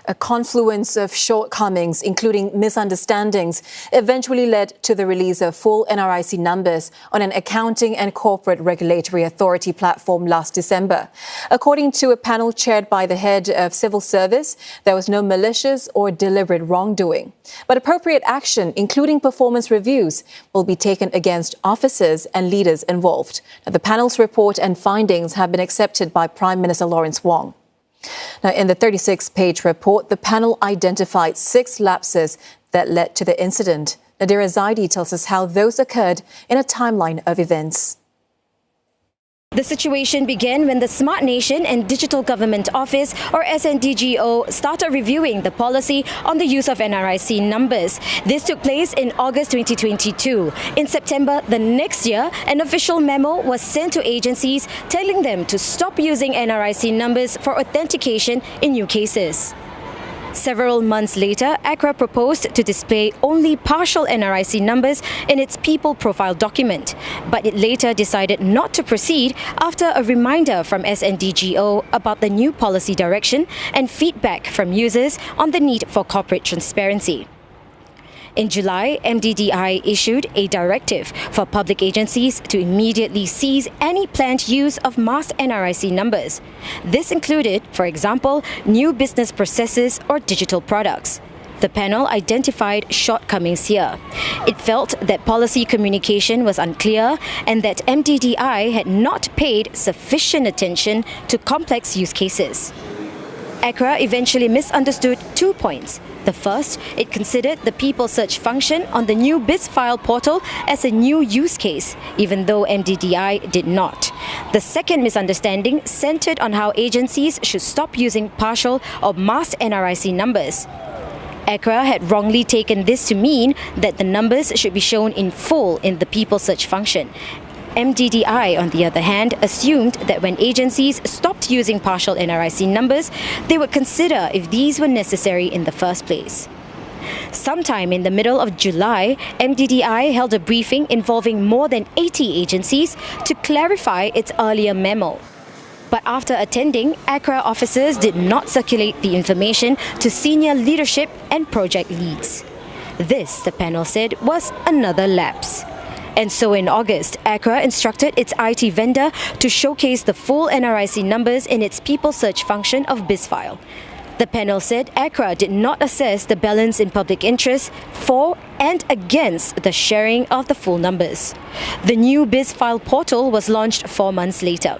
A confluence of shortcomings, including misunderstandings, eventually led to the release of full NRIC numbers on an accounting and corporate regulatory authority platform last December. According to a panel chaired by the head of civil service, there was no malicious or deliberate wrongdoing. But appropriate action, including performance reviews, will be taken against officers and leaders involved. Now, the panel's report and findings have been accepted by Prime Minister Lawrence Wong. Now, in the 36-page report, the panel identified 6 lapses that led to the incident. Nadirah Zaidi tells us how those occurred in a timeline of events. The situation began when the Smart Nation and Digital Government Office, or SNDGO, started reviewing the policy on the use of NRIC numbers. This took place in August 2022. In September the next year, an official memo was sent to agencies telling them to stop using NRIC numbers for authentication in new cases. Several months later, ACRA proposed to display only partial NRIC numbers in its people profile document, but it later decided not to proceed after a reminder from SNDGO about the new policy direction and feedback from users on the need for corporate transparency. In July, MDDI issued a directive for public agencies to immediately cease any planned use of masked NRIC numbers. This included, for example, new business processes or digital products. The panel identified shortcomings here. It felt that policy communication was unclear and that MDDI had not paid sufficient attention to complex use cases. ACRA eventually misunderstood 2 points. The first, it considered the people search function on the new BizFile portal as a new use case, even though MDDI did not. The second misunderstanding centered on how agencies should stop using partial or masked NRIC numbers. ACRA had wrongly taken this to mean that the numbers should be shown in full in the people search function. MDDI, on the other hand, assumed that when agencies stopped using partial NRIC numbers, they would consider if these were necessary in the first place. Sometime in the middle of July, MDDI held a briefing involving more than 80 agencies to clarify its earlier memo. But after attending, ACRA officers did not circulate the information to senior leadership and project leads. This, the panel said, was another lapse. And so in August, ACRA instructed its IT vendor to showcase the full NRIC numbers in its people search function of BizFile. The panel said ACRA did not assess the balance in public interest for and against the sharing of the full numbers. The new BizFile portal was launched 4 months later.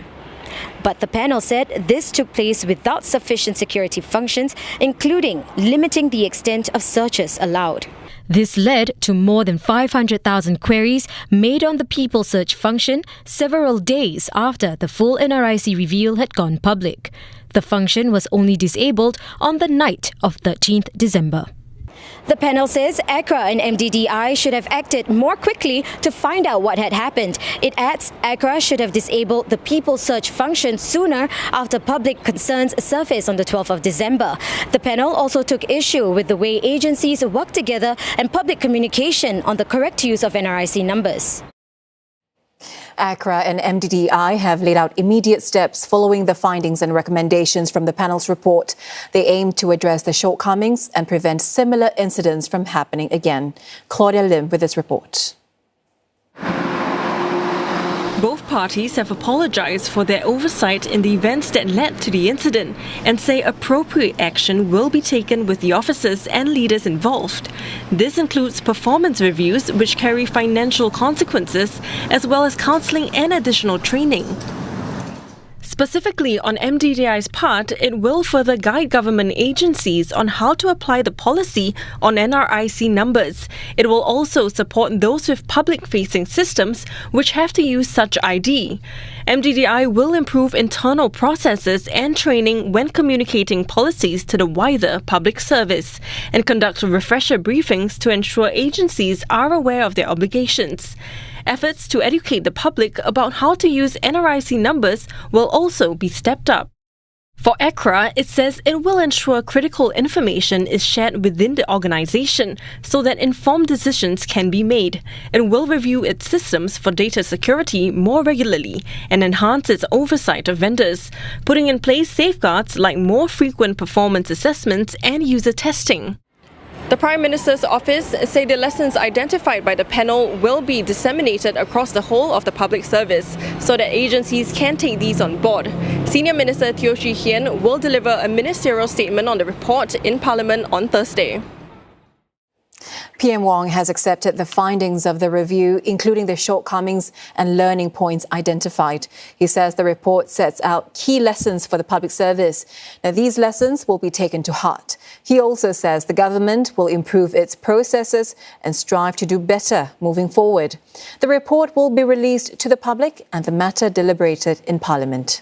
But the panel said this took place without sufficient security functions, including limiting the extent of searches allowed. This led to more than 500,000 queries made on the people search function several days after the full NRIC reveal had gone public. The function was only disabled on the night of 13th December. The panel says ACRA and MDDI should have acted more quickly to find out what had happened. It adds ACRA should have disabled the people search function sooner after public concerns surfaced on the 12th of December. The panel also took issue with the way agencies work together and public communication on the correct use of NRIC numbers. ACRA and MDDI have laid out immediate steps following the findings and recommendations from the panel's report. They aim to address the shortcomings and prevent similar incidents from happening again. Claudia Lim with this report. Both parties have apologized for their oversight in the events that led to the incident and say appropriate action will be taken with the officers and leaders involved. This includes performance reviews which carry financial consequences, as well as counseling and additional training. Specifically on MDDI's part, it will further guide government agencies on how to apply the policy on NRIC numbers. It will also support those with public-facing systems which have to use such ID. MDDI will improve internal processes and training when communicating policies to the wider public service and conduct refresher briefings to ensure agencies are aware of their obligations. Efforts to educate the public about how to use NRIC numbers will also be stepped up. For ACRA, it says it will ensure critical information is shared within the organisation so that informed decisions can be made. It will review its systems for data security more regularly and enhance its oversight of vendors, putting in place safeguards like more frequent performance assessments and user testing. The Prime Minister's office say the lessons identified by the panel will be disseminated across the whole of the public service so that agencies can take these on board. Senior Minister Teo Chee Hean will deliver a ministerial statement on the report in Parliament on Thursday. PM Wong has accepted the findings of the review, including the shortcomings and learning points identified. He says the report sets out key lessons for the public service. Now, these lessons will be taken to heart. He also says the government will improve its processes and strive to do better moving forward. The report will be released to the public and the matter deliberated in Parliament.